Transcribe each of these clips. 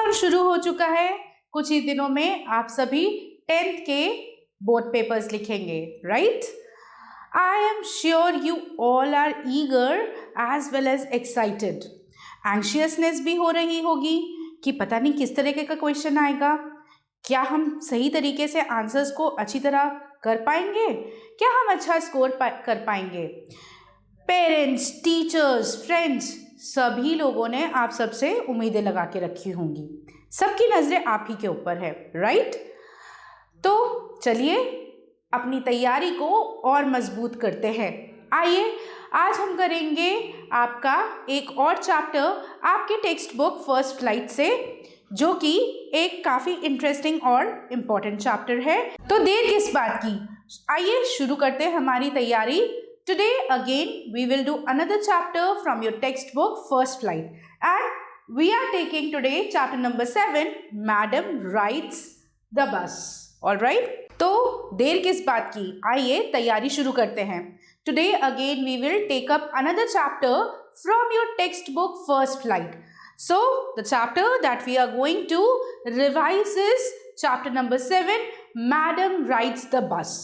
Round शुरू हो चुका है। कुछ ही दिनों में आप सभी 10th के बोर्ड पेपर्स लिखेंगे, right? I am sure you all are eager as well as excited. Anxiousness भी हो रही होगी कि पता नहीं किस तरीके का क्वेश्चन आएगा, क्या हम सही तरीके से आंसर्स को अच्छी तरह कर पाएंगे, क्या हम अच्छा स्कोर कर पाएंगे। पेरेंट्स, टीचर्स, फ्रेंड्स, सभी लोगों ने आप सबसे उम्मीदें लगा के रखी होंगी। सबकी नज़रें आप ही के ऊपर है, राइट? तो चलिए अपनी तैयारी को और मजबूत करते हैं। आइए आज हम करेंगे आपका एक और चैप्टर आपके टेक्स्ट बुक फर्स्ट फ्लाइट से, जो कि एक काफ़ी इंटरेस्टिंग और इम्पॉर्टेंट चैप्टर है। तो देर किस बात की, आइए शुरू करते हैं हमारी तैयारी। Today again we will do another chapter from your textbook First Flight, and we are taking today chapter number 7, Madam Rides the Bus. All right? तो देर किस बात की, आइए तैयारी शुरू करते हैं। Today again we will take up another chapter from your textbook First Flight. So the chapter that we are going to revise is chapter number 7, Madam Rides the Bus.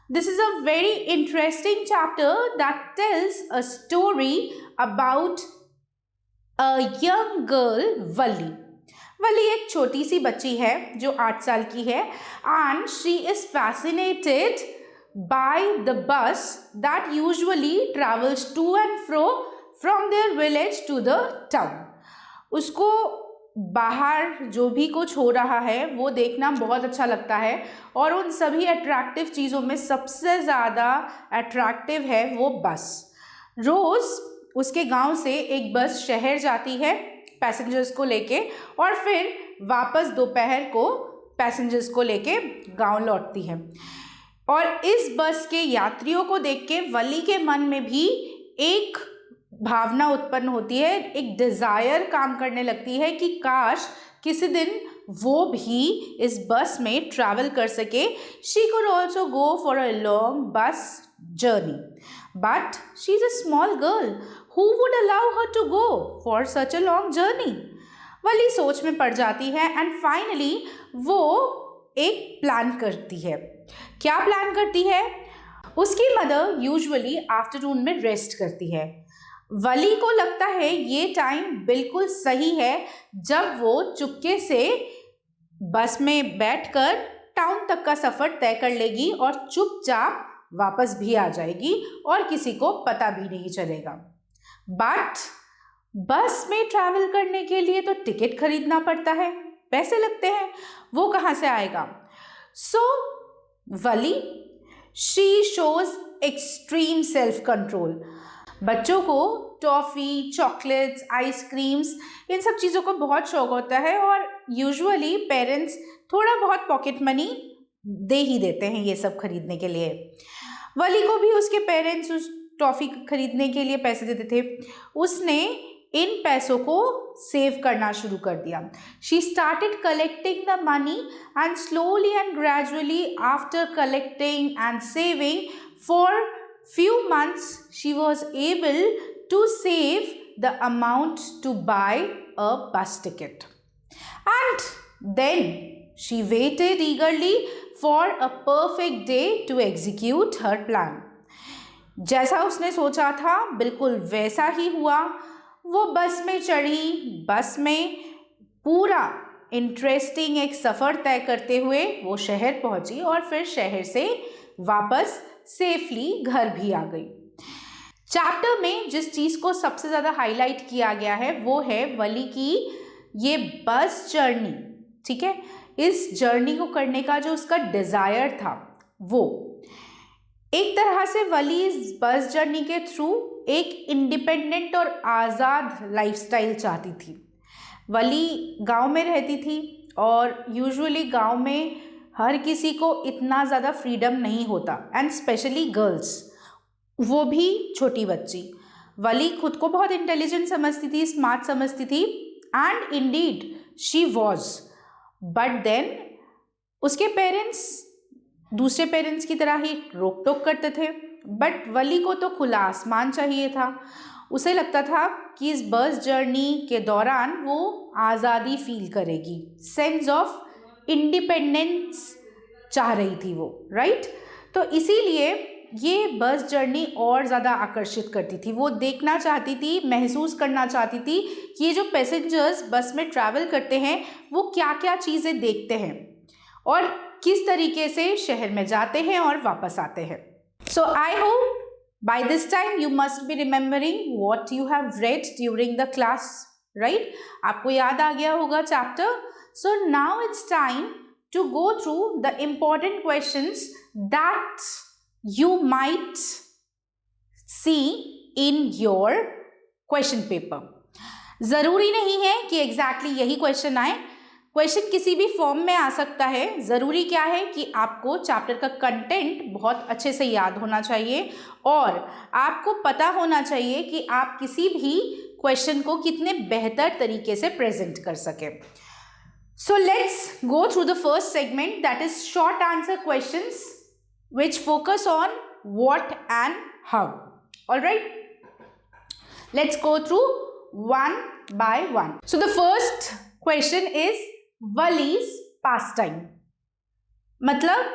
This is a very interesting chapter that tells a story about a young girl, Valli. Valli एक छोटी सी बच्ची है जो 8 साल की है, and she is fascinated by the bus that usually travels to and fro from their village to the town. उसको बाहर जो भी कुछ हो रहा है वो देखना बहुत अच्छा लगता है, और उन सभी अट्रैक्टिव चीज़ों में सबसे ज़्यादा अट्रैक्टिव है वो बस। रोज़ उसके गांव से एक बस शहर जाती है पैसेंजर्स को लेके, और फिर वापस दोपहर को पैसेंजर्स को लेके गांव लौटती है। और इस बस के यात्रियों को देख के वली के मन में भी एक भावना उत्पन्न होती है, एक डिज़ायर काम करने लगती है कि काश किसी दिन वो भी इस बस में ट्रैवल कर सके। She could also go for a long bus journey, but she is a small girl who would allow her to go for such a long journey. Valli सोच में पड़ जाती है, एंड फाइनली वो एक प्लान करती है। क्या प्लान करती है? उसकी मदर यूजुअली आफ्टरनून में रेस्ट करती है। वली को लगता है ये टाइम बिल्कुल सही है जब वो चुपके से बस में बैठकर टाउन तक का सफ़र तय कर लेगी और चुपचाप वापस भी आ जाएगी और किसी को पता भी नहीं चलेगा। बट बस में ट्रैवल करने के लिए तो टिकट खरीदना पड़ता है, पैसे लगते हैं, वो कहाँ से आएगा? So Valli she shows extreme self control. बच्चों को टॉफ़ी, चॉकलेट्स, आइसक्रीम्स, इन सब चीज़ों को बहुत शौक होता है, और यूजुअली पेरेंट्स थोड़ा बहुत पॉकेट मनी दे ही देते हैं ये सब खरीदने के लिए। वली को भी उसके पेरेंट्स उस टॉफ़ी खरीदने के लिए पैसे देते थे। उसने इन पैसों को सेव करना शुरू कर दिया। She started collecting the money, and slowly and gradually after collecting and saving for few months she was able to save the amount to buy a bus ticket, and then she waited eagerly for a perfect day to execute her plan. जैसा उसने सोचा था बिल्कुल वैसा ही हुआ। वो बस में चढ़ी, बस में पूरा इंटरेस्टिंग एक सफ़र तय करते हुए वो शहर पहुंची, और फिर शहर से वापस सेफली घर भी आ गई। चैप्टर में जिस चीज़ को सबसे ज़्यादा हाईलाइट किया गया है वो है वली की ये बस जर्नी, ठीक है? इस जर्नी को करने का जो उसका डिज़ायर था, वो एक तरह से वली इस बस जर्नी के थ्रू एक इंडिपेंडेंट और आज़ाद लाइफस्टाइल चाहती थी। वली गांव में रहती थी, और यूजुअली गांव में हर किसी को इतना ज़्यादा फ्रीडम नहीं होता, एंड स्पेशली गर्ल्स, वो भी छोटी बच्ची। वली खुद को बहुत इंटेलिजेंट समझती थी, स्मार्ट समझती थी, and indeed she was. But then उसके पेरेंट्स दूसरे पेरेंट्स की तरह ही रोक टोक करते थे, बट वली को तो खुला आसमान चाहिए था। उसे लगता था कि इस बस जर्नी के दौरान वो आज़ादी फील करेगी, सेंस ऑफ इंडिपेंडेंस चाह रही थी वो, राइट। तो इसीलिए ये बस जर्नी और ज़्यादा आकर्षित करती थी। वो देखना चाहती थी, महसूस करना चाहती थी कि ये जो पैसेंजर्स बस में ट्रैवल करते हैं वो क्या क्या चीज़ें देखते हैं और किस तरीके से शहर में जाते हैं और वापस आते हैं। So I hope by this time you must be remembering what you have read during the class, right. आपको याद आ गया होगा chapter. So now it's time to go through the important questions that you might see in your question paper. ज़रूरी नहीं है कि exactly यही क्वेश्चन आए, क्वेश्चन किसी भी फॉर्म में आ सकता है। ज़रूरी क्या है कि आपको चैप्टर का कंटेंट बहुत अच्छे से याद होना चाहिए और आपको पता होना चाहिए कि आप किसी भी क्वेश्चन को कितने बेहतर तरीके से प्रेजेंट कर सकें। So let's go through the first segment, that is short answer questions which focus on what and how. All right, let's go through one by one. So the first question is Wali's pastime. मतलब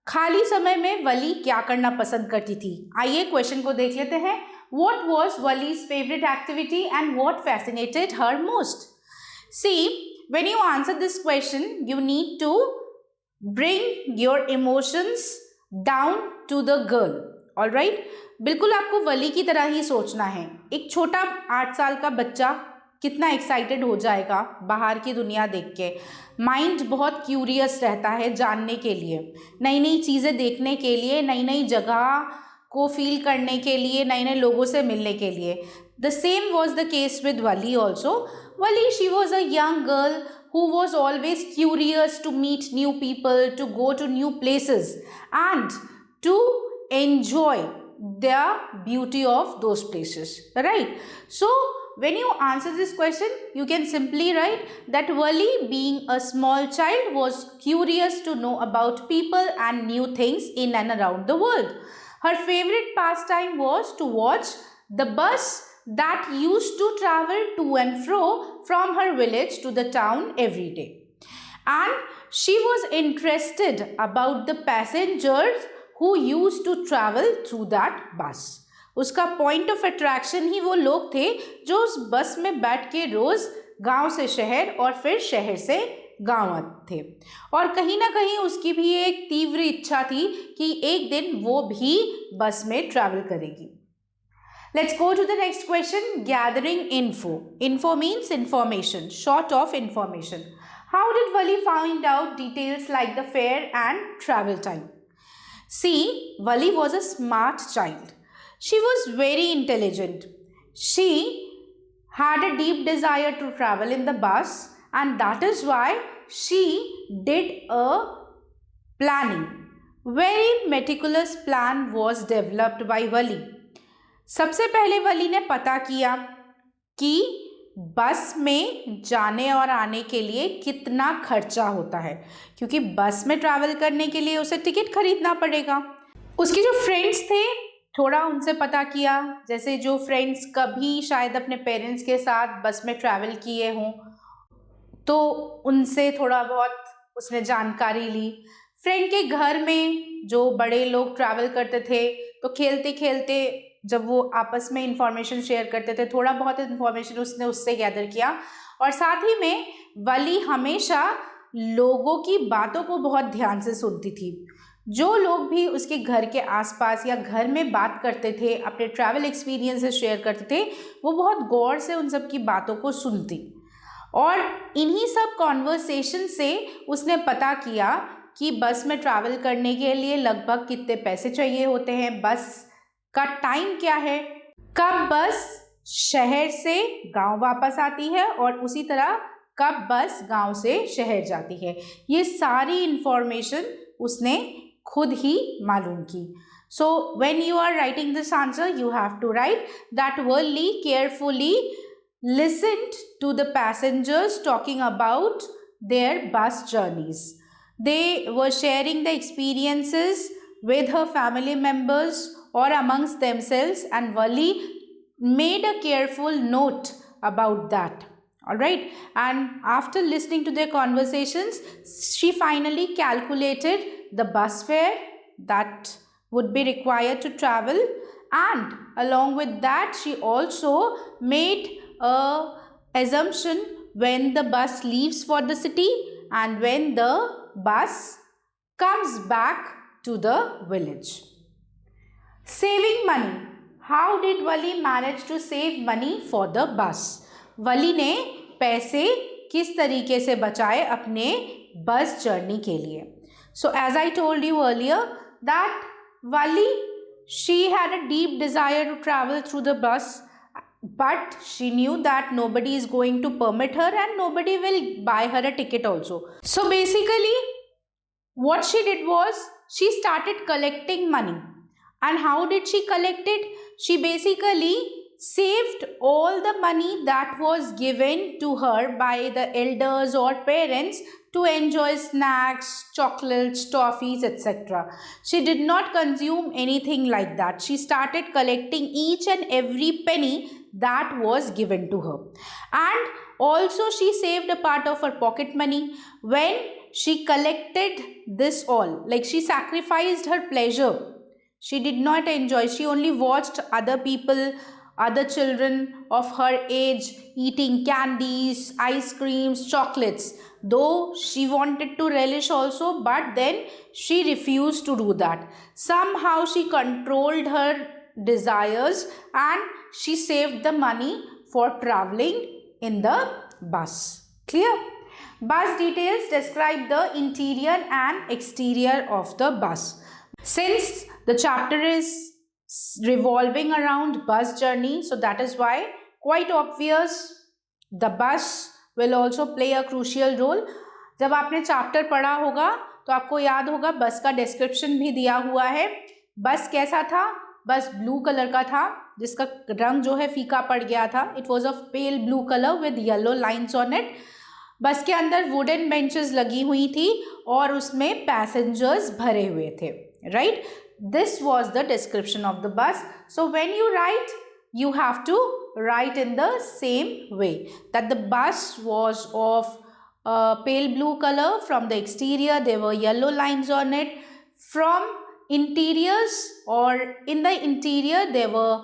खाली समय में वली क्या करना पसंद करती थी। आइए क्वेश्चन को देख लेते हैं। What was Wali's favorite activity and what fascinated her most? See, when you answer this question, you need to bring your emotions down to the girl. All right? बिल्कुल आपको वली की तरह ही सोचना है। एक छोटा 8 साल का बच्चा कितना एक्साइटेड हो जाएगा बाहर की दुनिया देख के। माइंड बहुत क्यूरियस रहता है जानने के लिए, नई नई चीज़ें देखने के लिए, नई नई जगह को फील करने के लिए, नए नए लोगों से मिलने के लिए। The same was the case with Wali also. Wali, she was a young girl who was always curious to meet new people, to go to new places and to enjoy the beauty of those places, right? So when you answer this question, you can simply write that Wali, being a small child, was curious to know about people and new things in and around the world. Her favorite pastime was to watch the bus that used to travel to and fro from her village to the town every day. And she was interested about the passengers who used to travel through that bus. उसका point of attraction ही वो लोग थे जो उस बस में बैठ के रोज़ गांव से शहर और फिर शहर से गांव आते थे। और कहीं ना कहीं उसकी भी एक तीव्र इच्छा थी कि एक दिन वो भी बस में ट्रैवल करेगी। Let's go to the next question. Gathering info. Info means information, short of information. How did Wali find out details like the fare and travel time? See, Wali was a smart child. She was very intelligent. She had a deep desire to travel in the bus, and that is why she did a planning. Very meticulous plan was developed by Wali. सबसे पहले वली ने पता किया कि बस में जाने और आने के लिए कितना खर्चा होता है, क्योंकि बस में ट्रैवल करने के लिए उसे टिकट खरीदना पड़ेगा। उसके जो फ्रेंड्स थे थोड़ा उनसे पता किया, जैसे जो फ्रेंड्स कभी शायद अपने पेरेंट्स के साथ बस में ट्रैवल किए हों तो उनसे थोड़ा बहुत उसने जानकारी ली। फ्रेंड के घर में जो बड़े लोग ट्रैवल करते थे तो खेलते खेलते जब वो आपस में इंफॉर्मेशन शेयर करते थे, थोड़ा बहुत इंफॉर्मेशन उसने उससे गैदर किया। और साथ ही में वली हमेशा लोगों की बातों को बहुत ध्यान से सुनती थी। जो लोग भी उसके घर के आसपास या घर में बात करते थे, अपने ट्रैवल एक्सपीरियंसेस शेयर करते थे, वो बहुत गौर से उन सब की बातों को सुनती। और इन्हीं सब कॉन्वर्सेशन से उसने पता किया कि बस में ट्रैवल करने के लिए लगभग कितने पैसे चाहिए होते हैं, बस का टाइम क्या है, कब बस शहर से गांव वापस आती है और उसी तरह कब बस गांव से शहर जाती है। ये सारी इंफॉर्मेशन उसने खुद ही मालूम की। So when you are writing this answer you have to write that Wali carefully listened to the passengers talking about their bus journeys. They were sharing the experiences with her family members or amongst themselves, and Wali made a careful note about that. All right. And after listening to their conversations, she finally calculated the bus fare that would be required to travel, and along with that she also made a assumption when the bus leaves for the city and when the bus comes back to the village. Saving money. How did Wali manage to save money for the bus? वली ने पैसे किस तरीके से बचाए अपने bus journey के लिए? So as I told you earlier that Wali, she had a deep desire to travel through the bus, but she knew that nobody is going to permit her and nobody will buy her a ticket also. So basically what she did was she started collecting money. And how did she collect it? She basically saved all the money that was given to her by the elders or parents to enjoy snacks, chocolates, toffees, etc. She did not consume anything like that. She started collecting each and every penny that was given to her. And also she saved a part of her pocket money. When she collected this all, like she sacrificed her pleasure. She did not enjoy. She only watched other people, other children of her age eating candies, ice creams, chocolates. Though she wanted to relish also, but then she refused to do that. Somehow she controlled her desires and she saved the money for traveling in the bus. Clear? Bus details describe the interior and exterior of the bus. Since the chapter is revolving around bus journey, so that is why quite obvious the bus will also play a crucial role. जब आपने chapter पढ़ा होगा तो आपको याद होगा बस का डिस्क्रिप्शन भी दिया हुआ है. बस कैसा था? बस ब्लू कलर का था जिसका रंग जो है फीका पड़ गया था. It was of pale blue colour with yellow lines on it. बस के अंदर वुडन बेंचेस लगी हुई थी और उसमें पैसेंजर्स भरे हुए थे. Right? This was the description of the bus. So when you write, you have to write in the same way that the bus was of pale blue color. From the exterior there were yellow lines on it. From interiors or in the interior there were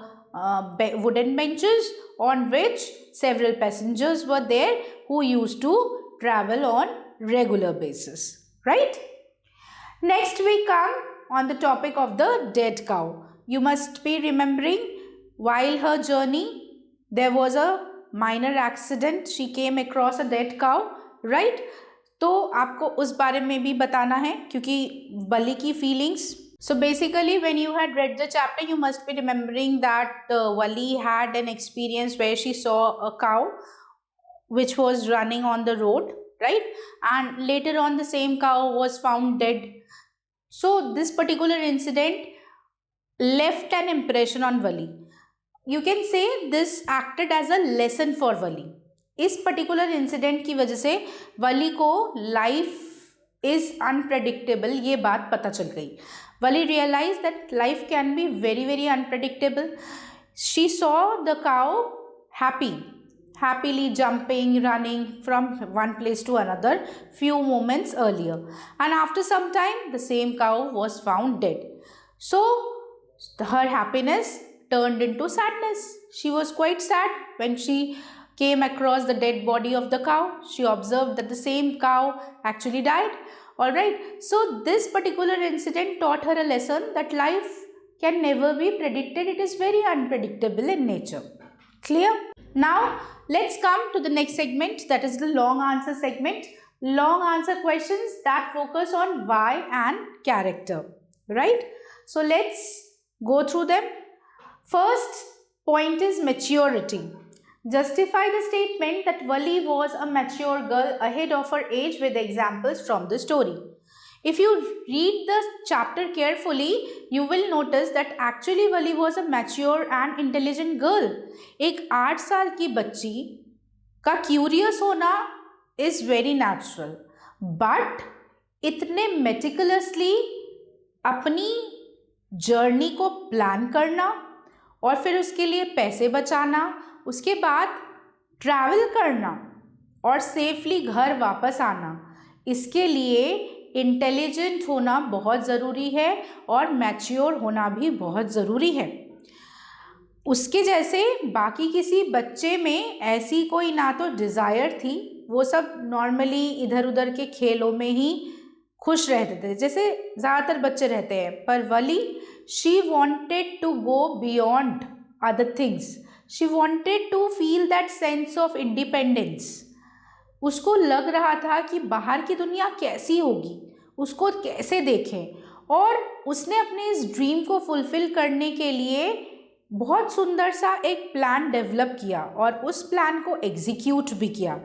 wooden benches on which several passengers were there who used to travel on regular basis. Right? Next we come on the topic of the dead cow. You must be remembering while her journey there was a minor accident. She came across a dead cow, right? तो आपको उस बारे में भी बताना है क्योंकि बलि की feelings. So basically when you had read the chapter you must be remembering that Wali had an experience where she saw a cow which was running on the road, right? And later on the same cow was found dead. So this particular incident left an impression on Wali. You can say this acted as a lesson for Wali. इस particular incident की वजह से Wali को life is unpredictable ये बात पता चल गई. Wali realized that life can be very very unpredictable. She saw the cow happily jumping, running from one place to another few moments earlier, and after some time the same cow was found dead. So her happiness turned into sadness. She was quite sad when she came across the dead body of the cow. She observed that the same cow actually died. Alright, so this particular incident taught her a lesson that life can never be predicted. It is very unpredictable in nature. Clear? Now let's come to the next segment, that is the long answer segment. Long answer questions that focus on why and character. Right? So let's go through them. First point is maturity. Justify the statement that Wali was a mature girl ahead of her age with examples from the story. If you read the chapter carefully, you will notice that actually Wali was a mature and intelligent girl. एक 8 साल की बच्ची का curious होना is very natural, but इतने meticulously अपनी journey को plan करना और फिर उसके लिए पैसे बचाना, उसके बाद ट्रैवल करना और सेफली घर वापस आना। इसके लिए इंटेलिजेंट होना बहुत ज़रूरी है और मैच्योर होना भी बहुत ज़रूरी है। उसके जैसे बाकी किसी बच्चे में ऐसी कोई ना तो डिज़ायर थी, वो सब नॉर्मली इधर उधर के खेलों में ही खुश रहते थे जैसे ज़्यादातर बच्चे रहते हैं, पर Valli she wanted to go beyond other things, she wanted to feel that sense of independence. उसको लग रहा था कि बाहर की दुनिया कैसी होगी, उसको कैसे देखें, और उसने अपने इस ड्रीम को फुलफ़िल करने के लिए बहुत सुंदर सा एक प्लान डेवलप किया और उस प्लान को एग्जीक्यूट भी किया।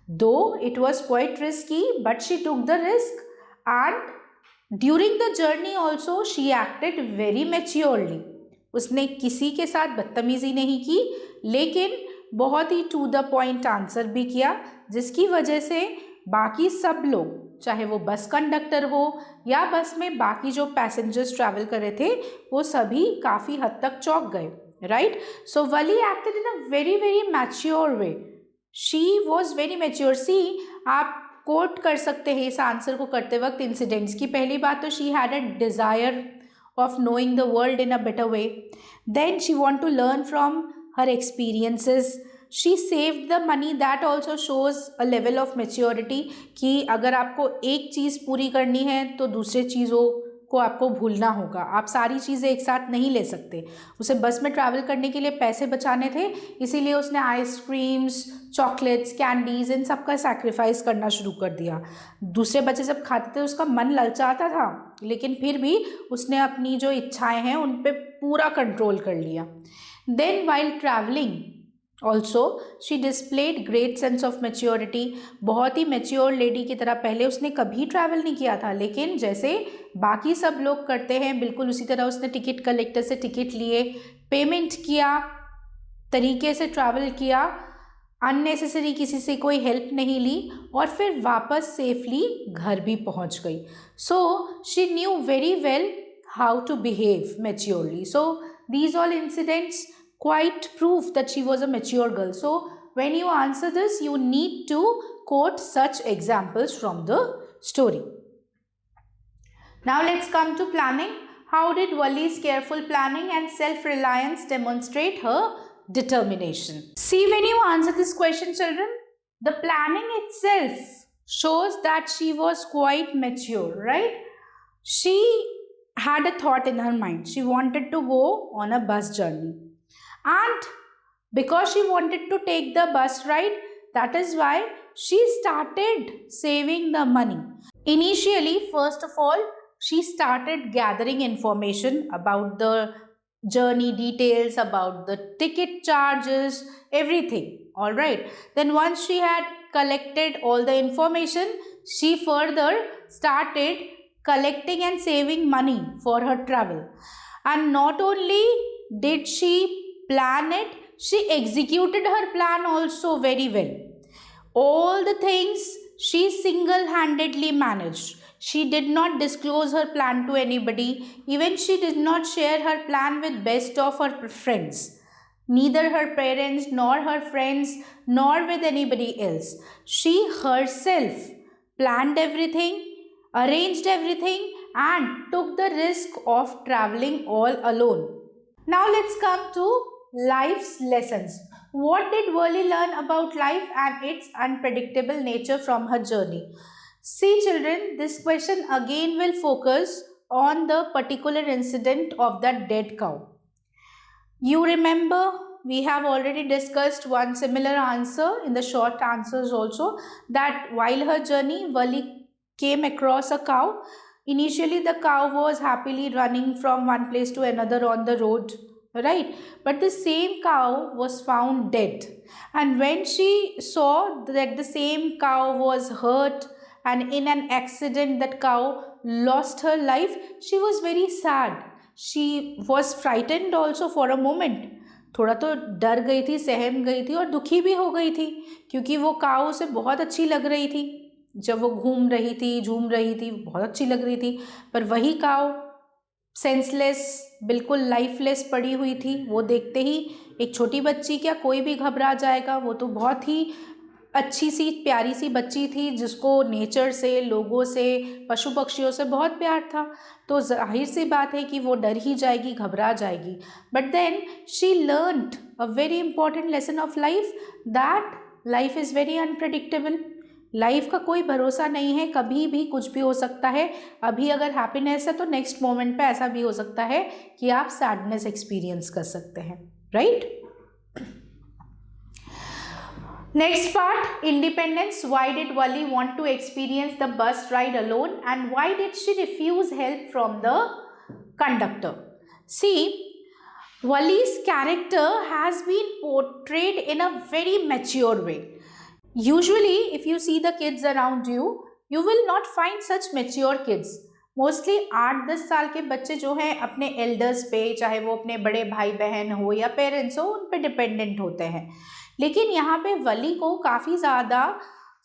दो it was quite risky but she took the risk and during the journey also she acted very maturely. उसने किसी के साथ बदतमीज़ी नहीं की, लेकिन बहुत ही टू द पॉइंट आंसर भी किया, जिसकी वजह से बाकी सब लोग, चाहे वो बस कंडक्टर हो या बस में बाकी जो पैसेंजर्स ट्रैवल कर रहे थे, वो सभी काफ़ी हद तक चौंक गए, right. So Valli acted in a very very mature way, she was very mature. See आप कोट कर सकते हैं इस आंसर को करते वक्त इंसिडेंट्स की। पहली बात तो she had a desire of knowing the world in a better way. Then she want to learn from her experiences. She saved the money. That also shows a level of maturity कि अगर आपको एक चीज़ पूरी करनी है तो दूसरे चीज़ों को आपको भूलना होगा। आप सारी चीज़ें एक साथ नहीं ले सकते। उसे बस में ट्रैवल करने के लिए पैसे बचाने थे, इसीलिए उसने आइसक्रीम्स, चॉकलेट्स, कैंडीज़, इन सब का सैक्रिफाइस करना शुरू कर दिया। दूसरे बच्चे जब खाते थे उसका मन ललचाता था, लेकिन फिर भी उसने अपनी जो इच्छाएं हैं उन पे पूरा कंट्रोल कर लिया। Then while travelling also she displayed great sense of maturity. बहुत ही मैच्योर लेडी की तरह, पहले उसने कभी ट्रैवल नहीं किया था, लेकिन जैसे बाकी सब लोग करते हैं बिल्कुल उसी तरह उसने टिकट कलेक्टर से टिकट लिए, पेमेंट किया, तरीके से ट्रैवल किया, अननेसेसरी किसी से कोई हेल्प नहीं ली और फिर वापस सेफली घर भी पहुंच गई। So she knew very well how to behave maturely. So these all incidents quite prove that she was a mature girl. So when you answer this, you need to quote such examples from the story. Now let's come to planning. How did Wali's careful planning and self-reliance demonstrate her determination? See, when you answer this question, children, the planning itself shows that she was quite mature, right? She had a thought in her mind. She wanted to go on a bus journey. And because she wanted to take the bus ride, that is why she started saving the money. Initially, first of all, she started gathering information about the journey details, about the ticket charges, everything. All right. Then once she had collected all the information, she further started collecting and saving money for her travel. And not only did she plan it, she executed her plan also very well. All the things she single-handedly managed. She did not disclose her plan to anybody. Even she did not share her plan with best of her friends. Neither her parents, nor her friends, nor with anybody else. She herself planned everything, arranged everything, and took the risk of traveling all alone. Now let's come to life's lessons. What did Wali learn about life and its unpredictable nature from her journey? See, children, this question again will focus on the particular incident of that dead cow. You remember we have already discussed one similar answer in the short answers also, that while her journey, Wali came across a cow. Initially, the cow was happily running from one place to another on the road, right? But the same cow was found dead. And when she saw that the same cow was hurt and in an accident that cow lost her life, she was very sad. She was frightened also for a moment. थोड़ा तो डर गई थी, सहम गई थी और दुखी भी हो गई थी, क्योंकि वो काऊ उसे बहुत अच्छी लग रही थी। जब वो घूम रही थी, झूम रही थी, बहुत अच्छी लग रही थी। पर वही काऊ सेंसलेस, बिल्कुल लाइफलेस पड़ी हुई थी। वो देखते ही एक छोटी बच्ची, क्या कोई भी घबरा जाएगा, वो तो बहुत ही अच्छी सी प्यारी सी बच्ची थी जिसको नेचर से, लोगों से, पशु पक्षियों से बहुत प्यार था। तो जाहिर सी बात है कि वो डर ही जाएगी, घबरा जाएगी। But then she learned a very important lesson of life, that life is very unpredictable. Life का कोई भरोसा नहीं है, कभी भी कुछ भी हो सकता है। अभी अगर हैप्पीनेस है तो नेक्स्ट मोमेंट पे ऐसा भी हो सकता है कि आप सैडनेस एक्सपीरियंस कर सकते हैं, right? Next part, independence. Why did Wali want to experience the bus ride alone, and why did she refuse help from the conductor? See, Wali's character has been portrayed in a very mature way. Usually, if you see the kids around you, you will not find such mature kids. Mostly 8-10 साल के बच्चे जो हैं अपने elders पे, चाहे वो अपने बड़े भाई बहन हो या पेरेंट्स हो, उन पे डिपेंडेंट होते हैं। लेकिन यहाँ पे वली को काफ़ी ज़्यादा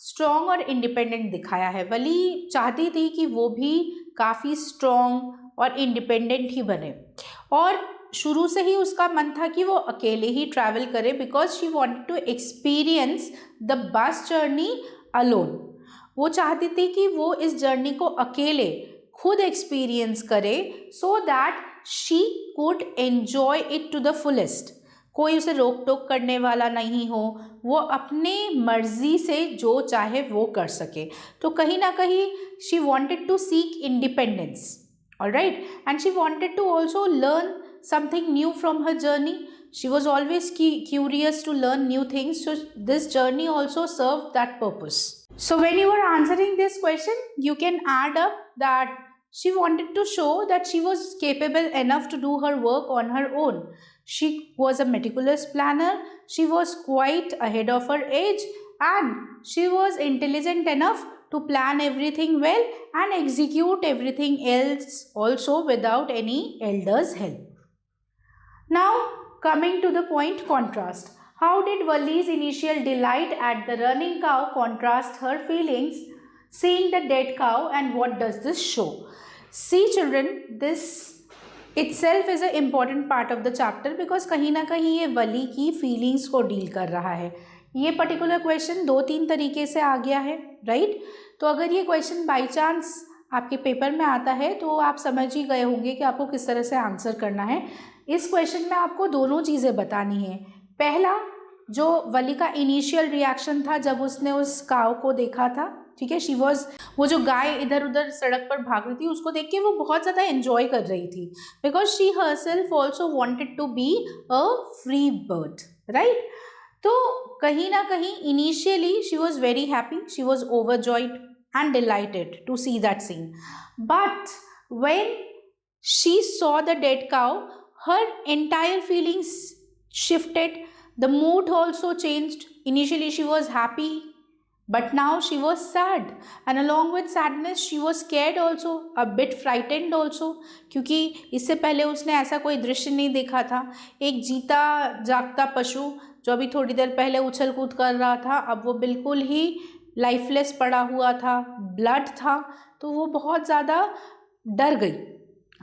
स्ट्रॉन्ग और इंडिपेंडेंट दिखाया है। वली चाहती थी कि वो भी काफ़ी स्ट्रॉन्ग और इंडिपेंडेंट ही बने, और शुरू से ही उसका मन था कि वो अकेले ही ट्रैवल करे, because she wanted to experience the bus journey alone. वो चाहती थी कि वो इस जर्नी को अकेले खुद एक्सपीरियंस करे, so that she could enjoy it to the fullest. कोई उसे रोक टोक करने वाला नहीं हो, वो अपने मर्जी से जो चाहे वो कर सके। तो कहीं ना कहीं she wanted to seek independence, alright, and she wanted to also learn something new from her journey. She was always curious to learn new things, so this journey also served that purpose. So when you are answering this question, you can add up that she wanted to show that she was capable enough to do her work on her own. She was a meticulous planner, she was quite ahead of her age, and she was intelligent enough to plan everything well and execute everything else also without any elder's help. Now, coming to the point, contrast. How did Walli's initial delight at the running cow contrast her feelings seeing the dead cow, and what does this show? See children, this itself is an important part of the chapter because कहीं ना कहीं ये वली की feelings को deal कर रहा है। ये पर्टिकुलर क्वेश्चन 2-3 तरीके से आ गया है, राइट? तो अगर ये क्वेश्चन बाई चांस आपके पेपर में आता है तो आप समझ ही गए होंगे कि आपको किस तरह से आंसर करना है। इस क्वेश्चन में आपको दोनों चीज़ें बतानी है। पहला, जो वली का इनिशियल रिएक्शन था जब उसने उस काव को देखा था, ठीक है, शी वॉज, वो जो गाय इधर उधर सड़क पर भाग रही थी उसको देख के वो बहुत ज़्यादा एंजॉय कर रही थी, because she herself also wanted to be a free bird, right? तो कहीं ना कहीं initially she was very happy, she was overjoyed and delighted to see that scene. But when she saw the dead cow, her entire feelings shifted. The mood also changed. Initially she was happy, but now she was sad, and along with sadness she was scared also, a bit frightened also, क्योंकि इससे पहले उसने ऐसा कोई दृश्य नहीं देखा था। एक जीता जागता पशु जो अभी थोड़ी देर पहले उछल कूद कर रहा था, अब वो बिल्कुल ही लाइफलेस पड़ा हुआ था, ब्लड था, तो वो बहुत ज़्यादा डर गई।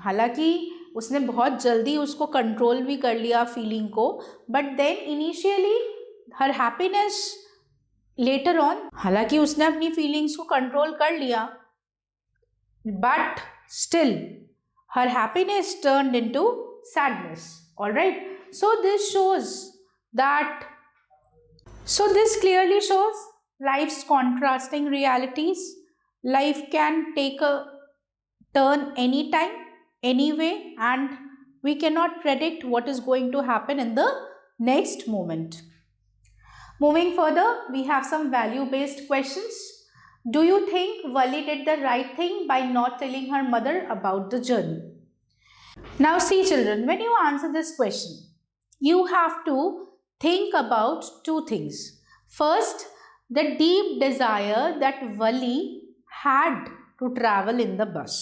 हालांकि उसने बहुत जल्दी उसको कंट्रोल भी कर लिया फीलिंग को, but then initially her happiness later on, हालांकि उसने अपनी फीलिंग्स को कंट्रोल कर लिया, but still her happiness turned into sadness, alright? So this shows that, so this clearly shows life's contrasting realities. Life can take a turn anytime, anyway, and we cannot predict what is going to happen in the next moment. Moving further, we have some value-based questions. Do you think Wali did the right thing by not telling her mother about the journey? Now see children, when you answer this question, you have to think about two things. First, the deep desire that Wali had to travel in the bus,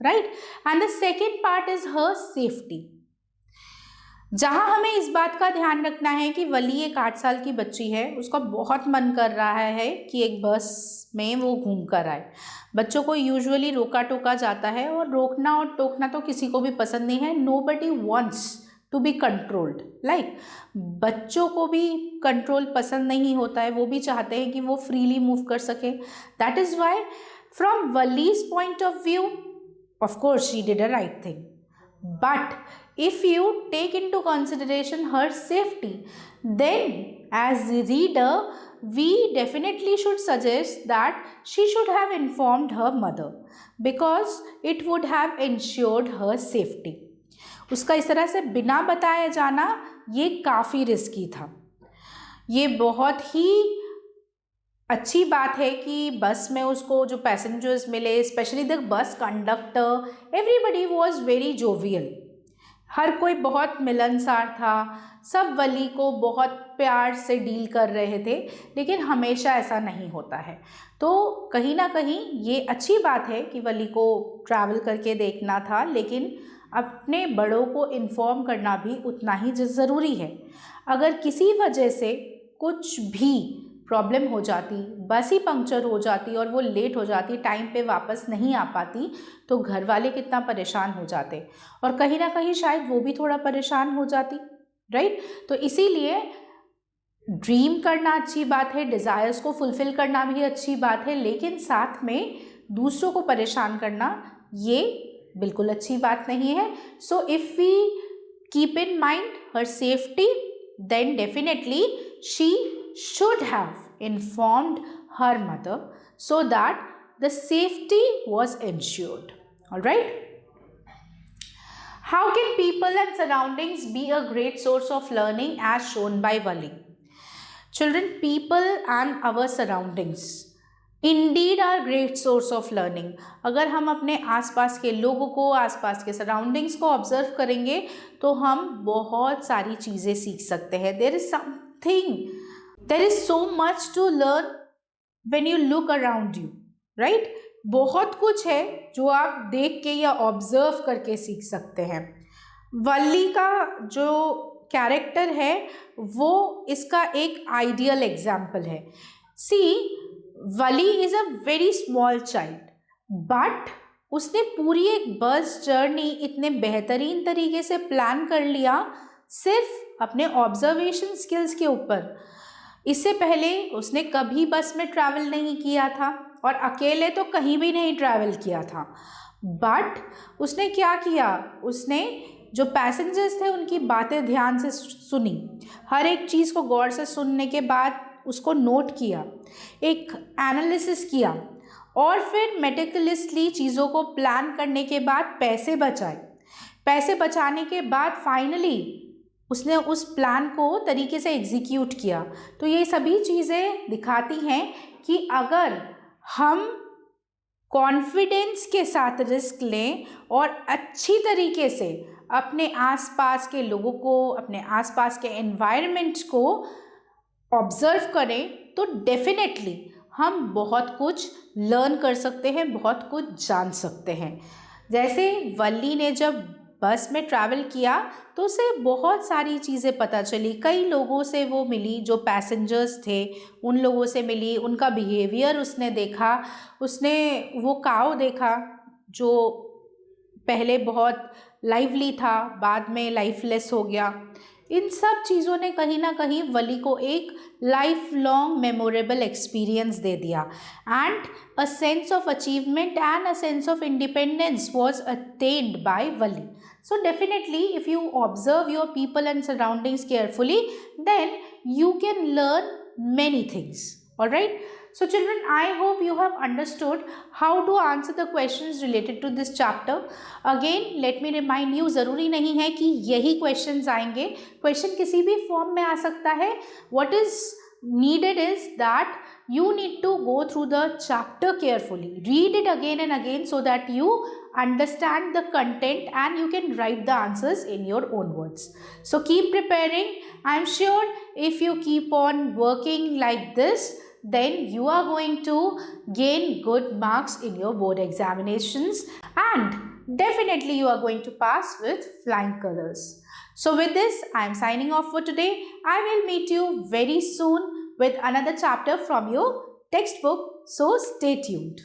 right? And the second part is her safety. जहाँ हमें इस बात का ध्यान रखना है कि वली एक 8 साल की बच्ची है, उसका बहुत मन कर रहा है कि एक बस में वो घूम कर आए, बच्चों को यूजुअली रोका टोका जाता है, और रोकना और टोकना तो किसी को भी पसंद नहीं है. Nobody wants to be controlled. Like बच्चों को भी कंट्रोल पसंद नहीं होता है, वो भी चाहते हैं कि वो फ्रीली मूव कर सके. That is why from Valli's point of view, of course she did a right thing. But if you take into consideration her safety, then as a reader, we definitely should suggest that she should have informed her mother, because it would have ensured her safety. उसका इस तरह से बिना बताए जाना ये काफ़ी risky था. ये बहुत ही अच्छी बात है कि बस में उसको जो पैसेंजर्स मिले, specially the bus conductor, everybody was very jovial. हर कोई बहुत मिलनसार था, सब वली को बहुत प्यार से डील कर रहे थे. लेकिन हमेशा ऐसा नहीं होता है. तो कहीं ना कहीं ये अच्छी बात है कि वली को ट्रैवल करके देखना था, लेकिन अपने बड़ों को इन्फॉर्म करना भी उतना ही ज़रूरी है. अगर किसी वजह से कुछ भी प्रॉब्लम हो जाती, बस ही पंक्चर हो जाती और वो लेट हो जाती, टाइम पे वापस नहीं आ पाती, तो घर वाले कितना परेशान हो जाते, और कहीं ना कहीं शायद वो भी थोड़ा परेशान हो जाती. राइट. तो इसीलिए ड्रीम करना अच्छी बात है, डिज़ायर्स को फुलफ़िल करना भी अच्छी बात है, लेकिन साथ में दूसरों को परेशान करना ये बिल्कुल अच्छी बात नहीं है. So if we keep in mind her safety, then definitely she should have informed her mother so that the safety was ensured. All right. How can people and surroundings be a great source of learning as shown by Wali? Children, people and our surroundings indeed are great source of learning. अगर हम अपने आसपास के लोगों को, आसपास के surroundings को ऑब्जर्व करेंगे तो हम बहुत सारी चीज़ें सीख सकते हैं. There is something, there is so much to learn when you look around you, right? बहुत कुछ है जो आप देख के या ऑब्जर्व करके सीख सकते हैं. वली का जो कैरेक्टर है वो इसका एक आइडियल एग्जाम्पल है. See, Valli is a very small child, but उसने पूरी एक बस जर्नी इतने बेहतरीन तरीके से प्लान कर लिया सिर्फ अपने ऑब्जर्वेशन स्किल्स के ऊपर. इससे पहले उसने कभी बस में ट्रैवल नहीं किया था, और अकेले तो कहीं भी नहीं ट्रैवल किया था. बट उसने क्या किया, उसने जो पैसेंजर्स थे उनकी बातें ध्यान से सुनी, हर एक चीज़ को गौर से सुनने के बाद उसको नोट किया, एक एनालिसिस किया, और फिर मेटिकुलसली चीज़ों को प्लान करने के बाद पैसे बचाए. पैसे बचाने के बाद फाइनली उसने उस प्लान को तरीके से एग्जीक्यूट किया. तो ये सभी चीज़ें दिखाती हैं कि अगर हम कॉन्फिडेंस के साथ रिस्क लें और अच्छी तरीके से अपने आसपास के लोगों को, अपने आसपास के एनवायरनमेंट को ऑब्जर्व करें, तो डेफिनेटली हम बहुत कुछ लर्न कर सकते हैं, बहुत कुछ जान सकते हैं. जैसे वली ने जब बस में ट्रैवल किया तो उसे बहुत सारी चीज़ें पता चली. कई लोगों से वो मिली जो पैसेंजर्स थे, उन लोगों से मिली, उनका बिहेवियर उसने देखा. उसने वो काऊ देखा जो पहले बहुत लाइवली था, बाद में लाइफलेस हो गया. इन सब चीज़ों ने कहीं ना कहीं वली को एक लाइफ लॉन्ग मेमोरेबल एक्सपीरियंस दे दिया. And a sense of achievement and a sense of independence was attend bye Wali. So definitely if you observe your people and surroundings carefully, then you can learn many things. All right. So children, I hope you have understood how to answer the questions related to this chapter. Again, let me remind you, ज़रूरी नहीं है कि यही questions आएंगे. Question किसी भी form में आ सकता है. What is needed is that you need to go through the chapter carefully. Read it again and again so that you understand the content and you can write the answers in your own words. So keep preparing. I'm sure if you keep on working like this, then you are going to gain good marks in your board examinations, and definitely you are going to pass with flying colors. So with this, I am signing off for today. I will meet you very soon with another chapter from your textbook. So stay tuned.